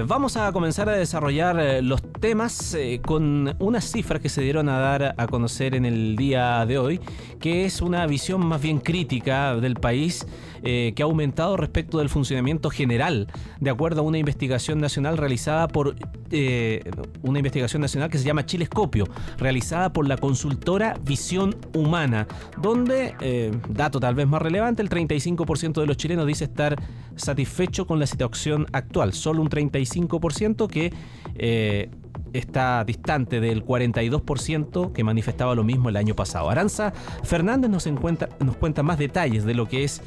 Vamos a comenzar a desarrollar los temas con unas cifras que se dieron a dar a conocer en el día de hoy, que es una visión más bien crítica del país que ha aumentado respecto del funcionamiento general, de acuerdo a una investigación nacional realizada por una investigación nacional que se llama Chilescopio, realizada por la consultora Visión Humana, donde, dato tal vez más relevante, el 35% de los chilenos dice estar satisfecho con la situación actual, solo un 35% que está distante del 42% que manifestaba lo mismo el año pasado. Aranza Fernández nos cuenta más detalles de lo que es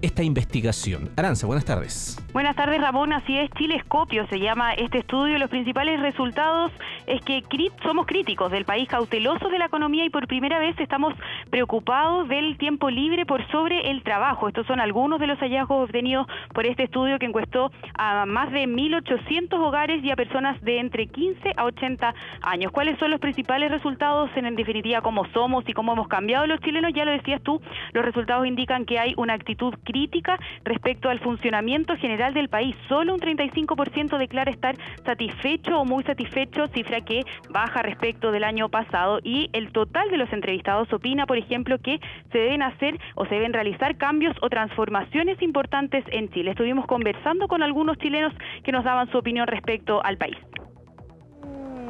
esta investigación. Aranza, buenas tardes. Buenas tardes, Ramón. Así es, Chilescopio se llama este estudio. Los principales resultados es que somos críticos del país, cautelosos de la economía y por primera vez estamos preocupados del tiempo libre por sobre el trabajo. Estos son algunos de los hallazgos obtenidos por este estudio que encuestó a más de 1.800 hogares y a personas de entre 15 a 80 años. ¿Cuáles son los principales resultados? En definitiva, cómo somos y cómo hemos cambiado los chilenos, ya lo decías tú, los resultados indican que hay una actitud crítica respecto al funcionamiento general del país. Solo un 35% declara estar satisfecho o muy satisfecho, cifra que baja respecto del año pasado, y el total de los entrevistados opina, por ejemplo, que se deben hacer o se deben realizar cambios o transformaciones importantes en Chile. Estuvimos conversando con algunos chilenos que nos daban su opinión respecto al país.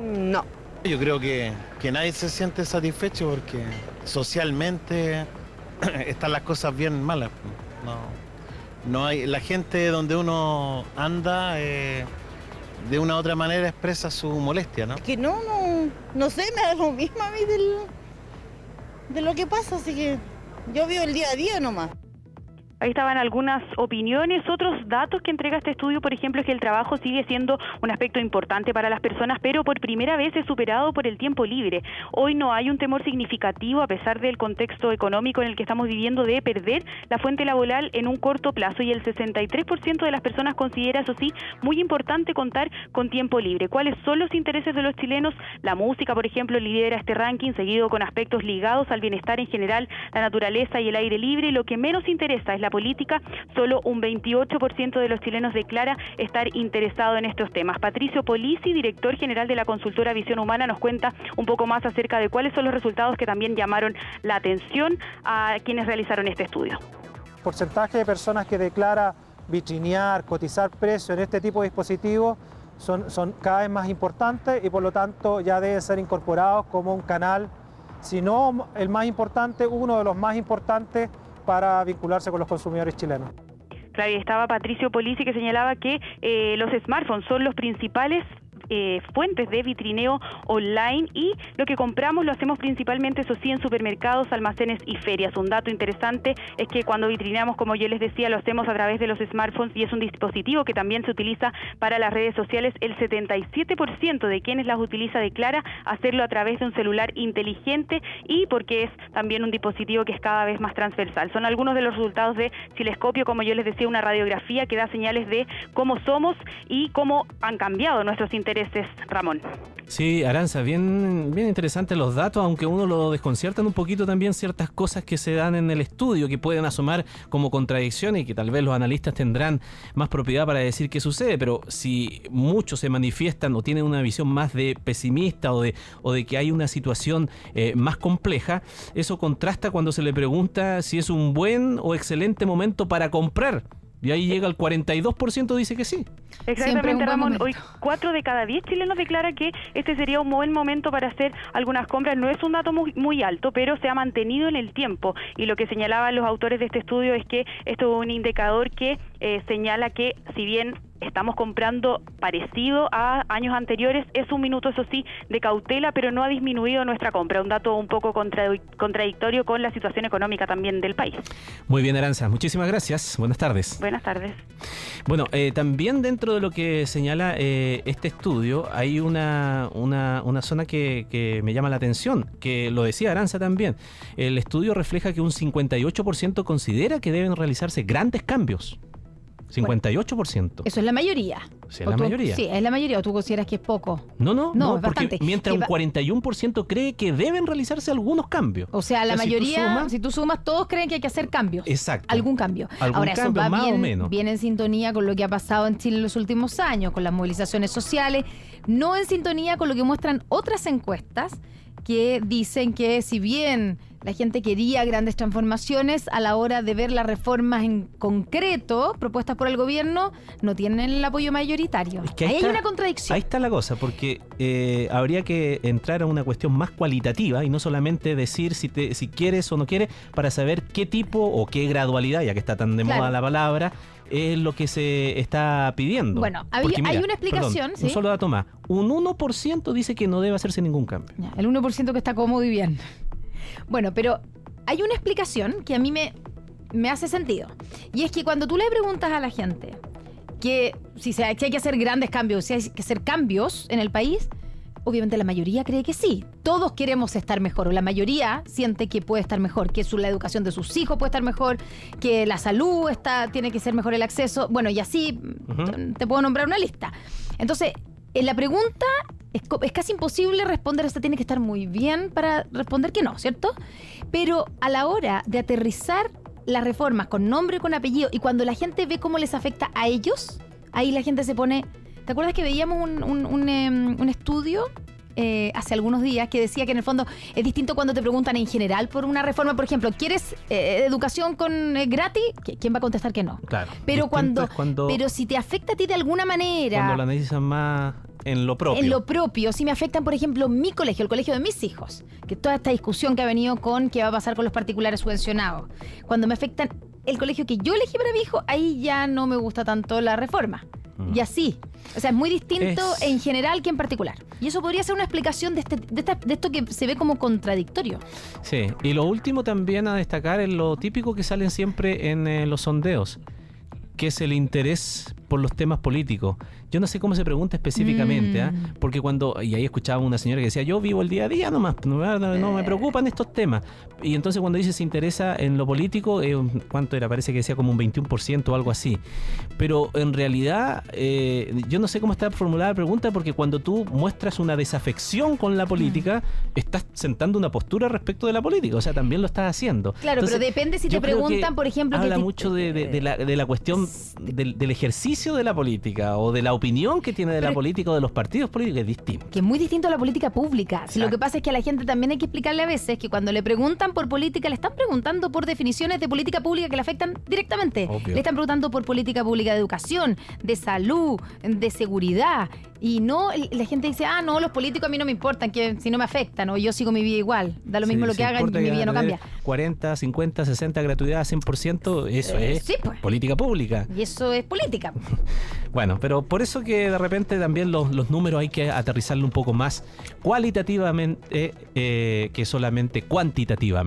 No. Yo creo que nadie se siente satisfecho porque socialmente están las cosas bien malas. No hay, la gente donde uno anda de una u otra manera expresa su molestia, ¿no? Que no sé, me da lo mismo a mí de lo que pasa, así que yo vivo el día a día nomás. Ahí estaban algunas opiniones. Otros datos que entrega este estudio, por ejemplo, es que el trabajo sigue siendo un aspecto importante para las personas, pero por primera vez es superado por el tiempo libre. Hoy no hay un temor significativo, a pesar del contexto económico en el que estamos viviendo, de perder la fuente laboral en un corto plazo, y el 63% de las personas considera, eso sí, muy importante contar con tiempo libre. ¿Cuáles son los intereses de los chilenos? La música, por ejemplo, lidera este ranking, seguido con aspectos ligados al bienestar en general, la naturaleza y el aire libre. Lo que menos interesa es la política. Solo un 28% de los chilenos declara estar interesado en estos temas. Patricio Polisi, director general de la consultora Visión Humana, nos cuenta un poco más acerca de cuáles son los resultados que también llamaron la atención a quienes realizaron este estudio. El porcentaje de personas que declara vitrinear, cotizar precios en este tipo de dispositivos son cada vez más importantes y por lo tanto ya deben ser incorporados como un canal, si no el más importante, uno de los más importantes para vincularse con los consumidores chilenos. Claro, y estaba Patricio Polisi, que señalaba que los smartphones son los principales fuentes de vitrineo online, y lo que compramos lo hacemos principalmente, eso sí, en supermercados, almacenes y ferias. Un dato interesante es que cuando vitrineamos, como yo les decía, lo hacemos a través de los smartphones, y es un dispositivo que también se utiliza para las redes sociales. El 77% de quienes las utiliza declara hacerlo a través de un celular inteligente, y porque es también un dispositivo que es cada vez más transversal. Son algunos de los resultados de Chilescopio, como yo les decía, una radiografía que da señales de cómo somos y cómo han cambiado nuestros intereses, Ramón. Sí, Aranza, bien interesantes los datos, aunque uno lo desconciertan un poquito también ciertas cosas que se dan en el estudio que pueden asomar como contradicciones y que tal vez los analistas tendrán más propiedad para decir qué sucede, pero si muchos se manifiestan o tienen una visión más de pesimista o de que hay una situación más compleja, eso contrasta cuando se le pregunta si es un buen o excelente momento para comprar. Y ahí llega el 42% dice que sí. Exactamente, Ramón. Hoy 4 de cada 10 chilenos declara que este sería un buen momento para hacer algunas compras. No es un dato muy alto, pero se ha mantenido en el tiempo. Y lo que señalaban los autores de este estudio es que esto es un indicador que señala que, si bien estamos comprando parecido a años anteriores, es un minuto, eso sí, de cautela, pero no ha disminuido nuestra compra. Un dato un poco contradictorio con la situación económica también del país. Muy bien, Aranza. Muchísimas gracias. Buenas tardes. Buenas tardes. Bueno, también dentro de lo que señala este estudio hay una zona que me llama la atención, que lo decía Aranza también. El estudio refleja que un 58% considera que deben realizarse grandes cambios. 58%. Eso es la mayoría. Sí, es la mayoría. Sí, es la mayoría. ¿O tú consideras que es poco? No, es porque bastante. mientras un 41% cree que deben realizarse algunos cambios. O sea, la mayoría, si tú sumas, todos creen que hay que hacer cambios. Exacto. Algún cambio. Ahora, eso cambio, va más bien, o menos. bien en sintonía con lo que ha pasado en Chile en los últimos años, con las movilizaciones sociales, no en sintonía con lo que muestran otras encuestas que dicen que si bien la gente quería grandes transformaciones, a la hora de ver las reformas en concreto propuestas por el gobierno, no tienen el apoyo mayoritario. Es que ahí está, hay una contradicción. Ahí está la cosa, porque habría que entrar a una cuestión más cualitativa y no solamente decir si quieres o no quieres, para saber qué tipo o qué gradualidad, ya que está tan de moda la palabra, es lo que se está pidiendo. Bueno, Porque, hay una explicación. Perdón, ¿sí? un solo dato más. Un 1% dice que no debe hacerse ningún cambio. Ya, el 1% que está cómodo y bien. Bueno, pero hay una explicación que a mí me hace sentido. Y es que cuando tú le preguntas a la gente que si hay que hacer grandes cambios, si hay que hacer cambios en el país, obviamente la mayoría cree que sí. Todos queremos estar mejor, o la mayoría siente que puede estar mejor, que la educación de sus hijos puede estar mejor, que la salud tiene que ser mejor el acceso. Bueno, y así te puedo nombrar una lista. Entonces, en la pregunta es casi imposible responder esto tiene que estar muy bien para responder que no, ¿cierto? Pero a la hora de aterrizar las reformas con nombre y con apellido, y cuando la gente ve cómo les afecta a ellos, ahí la gente se pone... ¿Te acuerdas que veíamos un estudio hace algunos días que decía que en el fondo es distinto cuando te preguntan en general por una reforma? Por ejemplo, ¿quieres educación gratis? ¿Quién va a contestar que no? Claro. Pero pero si te afecta a ti de alguna manera... Cuando lo analizan más en lo propio. En lo propio. Si me afectan, por ejemplo, mi colegio, el colegio de mis hijos, que toda esta discusión que ha venido con qué va a pasar con los particulares subvencionados. Cuando me afectan el colegio que yo elegí para mi hijo, ahí ya no me gusta tanto la reforma. Y así. O sea, es muy distinto en general que en particular. Y eso podría ser una explicación de esto que se ve como contradictorio. Sí, y lo último también a destacar es lo típico que salen siempre en los sondeos, que es el interés por los temas políticos. Yo no sé cómo se pregunta específicamente, porque y ahí escuchaba una señora que decía, yo vivo el día a día nomás, no me preocupan estos temas. Y entonces cuando dice se interesa en lo político, ¿cuánto era? Parece que decía como un 21% o algo así. Pero en realidad, yo no sé cómo está formulada la pregunta, porque cuando tú muestras una desafección con la política, estás sentando una postura respecto de la política, o sea, también lo estás haciendo. Claro, entonces, pero depende si te preguntan, por ejemplo... Habla mucho de la cuestión del ejercicio de la política o de la opinión que tiene de la política o de los partidos políticos, es distinto. Que es muy distinto a la política pública. Si lo que pasa es que a la gente también hay que explicarle a veces que cuando le preguntan por política, le están preguntando por definiciones de política pública que le afectan directamente. Obvio. Le están preguntando por política pública de educación, de salud, de seguridad. Y no, la gente dice, no, los políticos a mí no me importan, que si no me afectan, o yo sigo mi vida igual. Da lo mismo lo que hagan, mi vida no cambia. 40, 50, 60, gratuidad, 100%, eso es política pública. Y eso es política. Bueno, pero por eso que de repente también los números hay que aterrizarlo un poco más cualitativamente que solamente cuantitativamente.